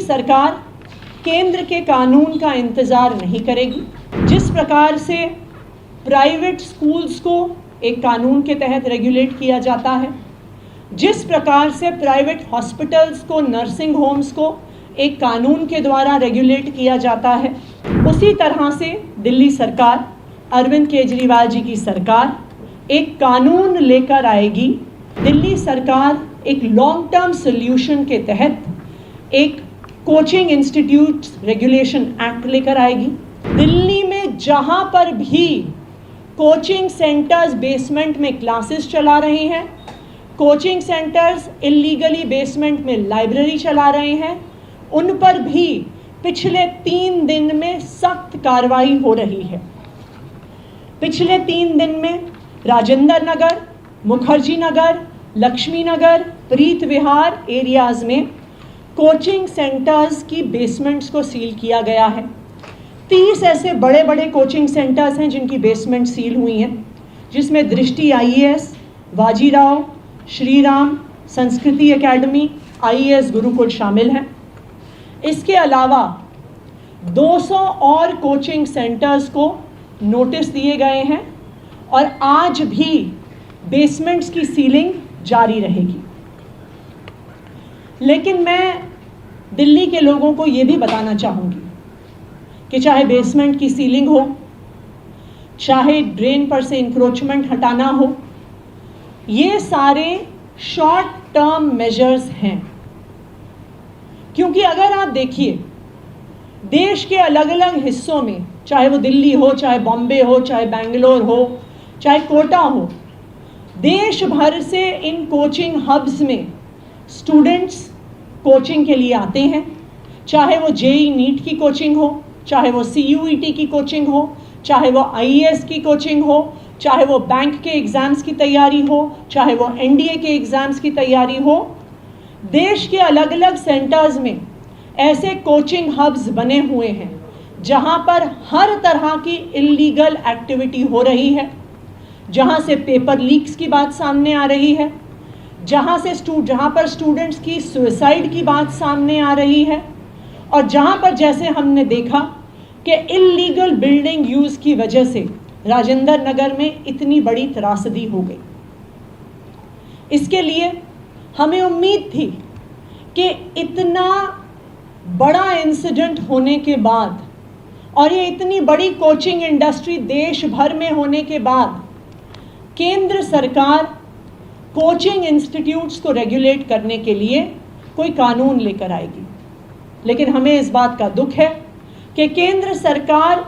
सरकार केंद्र के कानून का इंतज़ार नहीं करेगी। जिस प्रकार से प्राइवेट स्कूल्स को एक कानून के तहत रेगुलेट किया जाता है, जिस प्रकार से प्राइवेट हॉस्पिटल्स को, नर्सिंग होम्स को एक कानून के द्वारा रेगुलेट किया जाता है, उसी तरह से दिल्ली सरकार, अरविंद केजरीवाल जी की सरकार एक कानून लेकर आएगी। दिल्ली सरकार एक लॉन्ग टर्म सोल्यूशन के तहत एक कोचिंग इंस्टीट्यूट रेगुलेशन एक्ट लेकर आएगी। दिल्ली में जहां पर भी कोचिंग सेंटर्स बेसमेंट में क्लासेस चला रहे हैं, कोचिंग सेंटर्स इल्लीगली बेसमेंट में लाइब्रेरी चला रहे हैं, उन पर भी पिछले 3 दिन में सख्त कार्रवाई हो रही है। पिछले 3 दिन में राजेंद्र नगर, मुखर्जी नगर, लक्ष्मी नगर, प्रीत विहार एरियाज़ में कोचिंग सेंटर्स की बेसमेंट्स को सील किया गया है। 30 ऐसे बड़े बड़े कोचिंग सेंटर्स हैं जिनकी बेसमेंट सील हुई हैं, जिसमें दृष्टि IAS, बाजीराव, श्रीराम, संस्कृति एकेडमी, IAS गुरुकुल शामिल हैं। इसके अलावा 200 और कोचिंग सेंटर्स को नोटिस दिए गए हैं और आज भी बेसमेंट्स की सीलिंग जारी रहेगी। लेकिन मैं दिल्ली के लोगों को ये भी बताना चाहूँगी कि चाहे बेसमेंट की सीलिंग हो, चाहे ड्रेन पर से इंक्रोचमेंट हटाना हो, ये सारे शॉर्ट टर्म मेजर्स हैं। क्योंकि अगर आप देखिए, देश के अलग अलग हिस्सों में, चाहे वो दिल्ली हो, चाहे बॉम्बे हो, चाहे बेंगलोर हो, चाहे कोटा हो, देश भर से इन कोचिंग हब्स में स्टूडेंट्स कोचिंग के लिए आते हैं। चाहे वो JEE नीट की कोचिंग हो, चाहे वो CUET की कोचिंग हो, चाहे वो IAS की कोचिंग हो, चाहे वो बैंक के एग्ज़ाम्स की तैयारी हो, चाहे वो NDA के एग्ज़ाम्स की तैयारी हो। देश के अलग अलग सेंटर्स में ऐसे कोचिंग हब्स बने हुए हैं जहां पर हर तरह की इल्लीगल एक्टिविटी हो रही है, जहां से पेपर लीक्स की बात सामने आ रही है, जहां पर स्टूडेंट्स की सुसाइड की बात सामने आ रही है, और जहां पर जैसे हमने देखा कि इल्लीगल बिल्डिंग यूज़ की वजह से राजेंद्र नगर में इतनी बड़ी त्रासदी हो गई। इसके लिए हमें उम्मीद थी कि इतना बड़ा इंसिडेंट होने के बाद और ये इतनी बड़ी कोचिंग इंडस्ट्री देश भर में होने के बाद केंद्र सरकार कोचिंग इंस्टीट्यूट्स को रेगुलेट करने के लिए कोई कानून लेकर आएगी। लेकिन हमें इस बात का दुख है कि केंद्र सरकार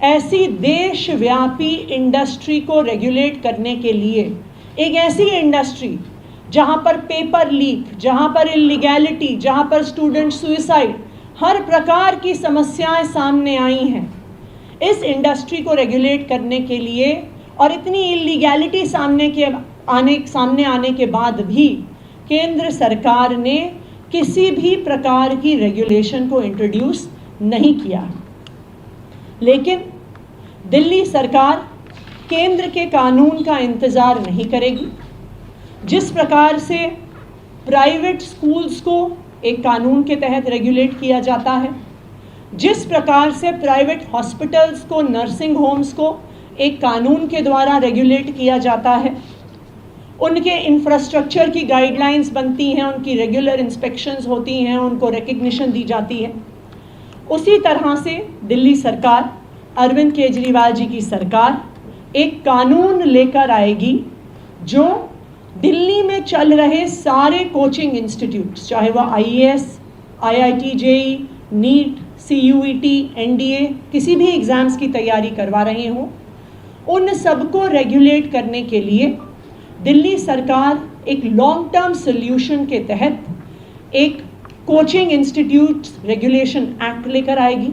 ऐसी देशव्यापी इंडस्ट्री को रेगुलेट करने के लिए, एक ऐसी इंडस्ट्री जहां पर पेपर लीक, जहां पर इलीगैलिटी, जहां पर स्टूडेंट सुसाइड, हर प्रकार की समस्याएं सामने आई हैं, इस इंडस्ट्री को रेगुलेट करने के लिए और इतनी इलीगैलिटी सामने आने के बाद भी केंद्र सरकार ने किसी भी प्रकार की रेगुलेशन को इंट्रोड्यूस नहीं किया। लेकिन दिल्ली सरकार केंद्र के कानून का इंतज़ार नहीं करेगी। जिस प्रकार से प्राइवेट स्कूल्स को एक कानून के तहत रेगुलेट किया जाता है, जिस प्रकार से प्राइवेट हॉस्पिटल्स को, नर्सिंग होम्स को एक कानून के द्वारा रेगुलेट किया जाता है, उनके इंफ्रास्ट्रक्चर की गाइडलाइंस बनती हैं, उनकी रेगुलर इंस्पेक्शंस होती हैं, उनको रिकग्निशन दी जाती है, उसी तरह से दिल्ली सरकार, अरविंद केजरीवाल जी की सरकार एक कानून लेकर आएगी जो दिल्ली में चल रहे सारे कोचिंग इंस्टीट्यूट्स, चाहे वो IAS, IIT JEE, NEET, CUET, NDA, किसी भी एग्ज़ाम्स की तैयारी करवा रहे हों, उन सबको रेगुलेट करने के लिए दिल्ली सरकार एक लॉन्ग टर्म सोल्यूशन के तहत एक कोचिंग इंस्टीट्यूट रेगुलेशन एक्ट लेकर आएगी।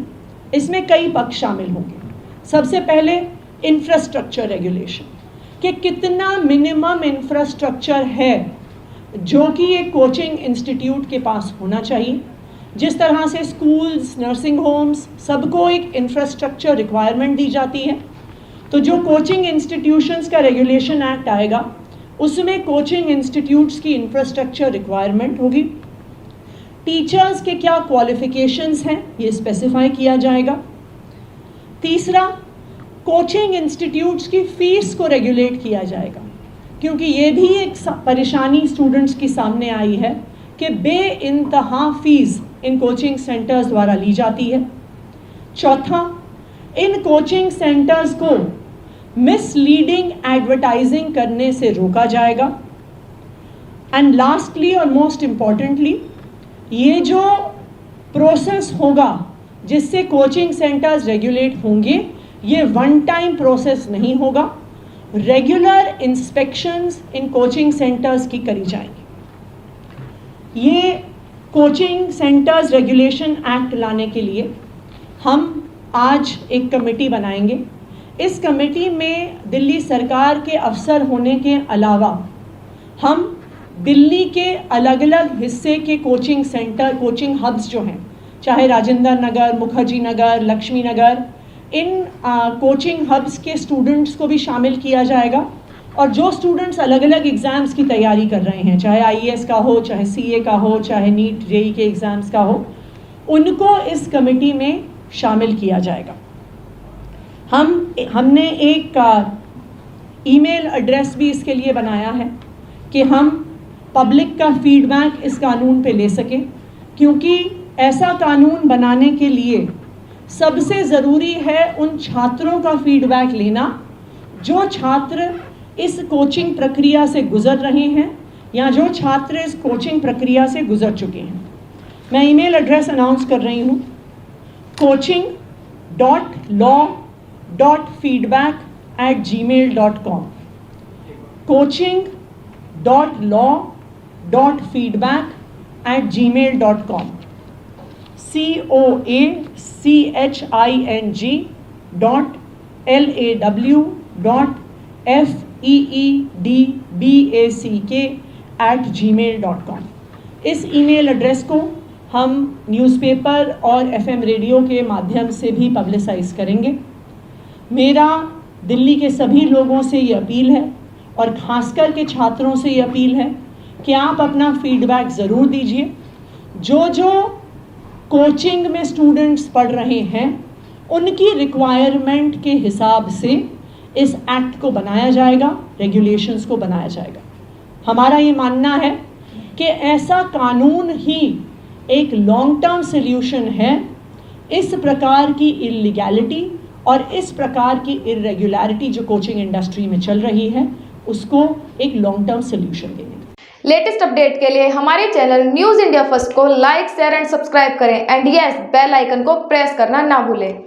इसमें कई पक्ष शामिल होंगे। सबसे पहले इंफ्रास्ट्रक्चर रेगुलेशन, कि कितना मिनिमम इंफ्रास्ट्रक्चर है जो कि एक कोचिंग इंस्टीट्यूट के पास होना चाहिए। जिस तरह से स्कूल्स, नर्सिंग होम्स, सबको एक इंफ्रास्ट्रक्चर रिक्वायरमेंट दी जाती है, तो जो कोचिंग इंस्टीट्यूशंस का रेगुलेशन एक्ट आएगा उसमें कोचिंग इंस्टीट्यूट्स की इंफ्रास्ट्रक्चर रिक्वायरमेंट होगी। टीचर्स के क्या क्वालिफिकेशंस हैं ये स्पेसिफाई किया जाएगा। तीसरा, कोचिंग इंस्टीट्यूट्स की फ़ीस को रेगुलेट किया जाएगा, क्योंकि ये भी एक परेशानी स्टूडेंट्स की सामने आई है कि बेइंतहा फ़ीस इन कोचिंग सेंटर्स द्वारा ली जाती है। चौथा, इन कोचिंग सेंटर्स को मिसलीडिंग एडवर्टाइजिंग करने से रोका जाएगा। एंड लास्टली और मोस्ट इम्पॉर्टेंटली, ये जो प्रोसेस होगा जिससे कोचिंग सेंटर्स रेगुलेट होंगे, ये वन टाइम प्रोसेस नहीं होगा, regular inspections in coaching centres की करी जाएंगी। ये कोचिंग सेंटर्स रेगुलेशन एक्ट लाने के लिए हम आज एक कमेटी बनाएंगे। इस कमेटी में दिल्ली सरकार के अफसर होने के अलावा हम दिल्ली के अलग अलग हिस्से के कोचिंग सेंटर, कोचिंग हब्स जो हैं, चाहे राजेंद्र नगर, मुखर्जी नगर, लक्ष्मी नगर, इन कोचिंग हब्स के स्टूडेंट्स को भी शामिल किया जाएगा। और जो स्टूडेंट्स अलग अलग एग्ज़ाम्स की तैयारी कर रहे हैं, चाहे IAS का हो, चाहे CA का हो, चाहे नीट JEE के एग्ज़ाम्स का हो, उनको इस कमेटी में शामिल किया जाएगा। हमने एक ईमेल एड्रेस भी इसके लिए बनाया है कि हम पब्लिक का फीडबैक इस कानून पे ले सकें, क्योंकि ऐसा कानून बनाने के लिए सबसे ज़रूरी है उन छात्रों का फीडबैक लेना जो छात्र इस कोचिंग प्रक्रिया से गुज़र रहे हैं या जो छात्र इस कोचिंग प्रक्रिया से गुज़र चुके हैं। मैं ईमेल एड्रेस अनाउंस कर रही हूँ, coaching.law.feedback@gmail.com, coaching.law.feedback@gmail.com, coaching.law.feedback@gmail.com। इस ईमेल एड्रेस को हम न्यूज़पेपर और FM रेडियो के माध्यम से भी पब्लिसाइज़ करेंगे। मेरा दिल्ली के सभी लोगों से ये अपील है और ख़ासकर के छात्रों से ये अपील है कि आप अपना फीडबैक ज़रूर दीजिए। जो कोचिंग में स्टूडेंट्स पढ़ रहे हैं उनकी रिक्वायरमेंट के हिसाब से इस एक्ट को बनाया जाएगा, रेगुलेशंस को बनाया जाएगा। हमारा ये मानना है कि ऐसा कानून ही एक लॉन्ग टर्म सॉल्यूशन है इस प्रकार की इलीगैलिटी और इस प्रकार की इरेगुलरिटी जो कोचिंग इंडस्ट्री में चल रही है, उसको एक लॉन्ग टर्म सॉल्यूशन देने। लेटेस्ट अपडेट के लिए हमारे चैनल न्यूज़ इंडिया फर्स्ट को लाइक, शेयर एंड सब्सक्राइब करें एंड यस, बेल आइकन को प्रेस करना ना भूलें।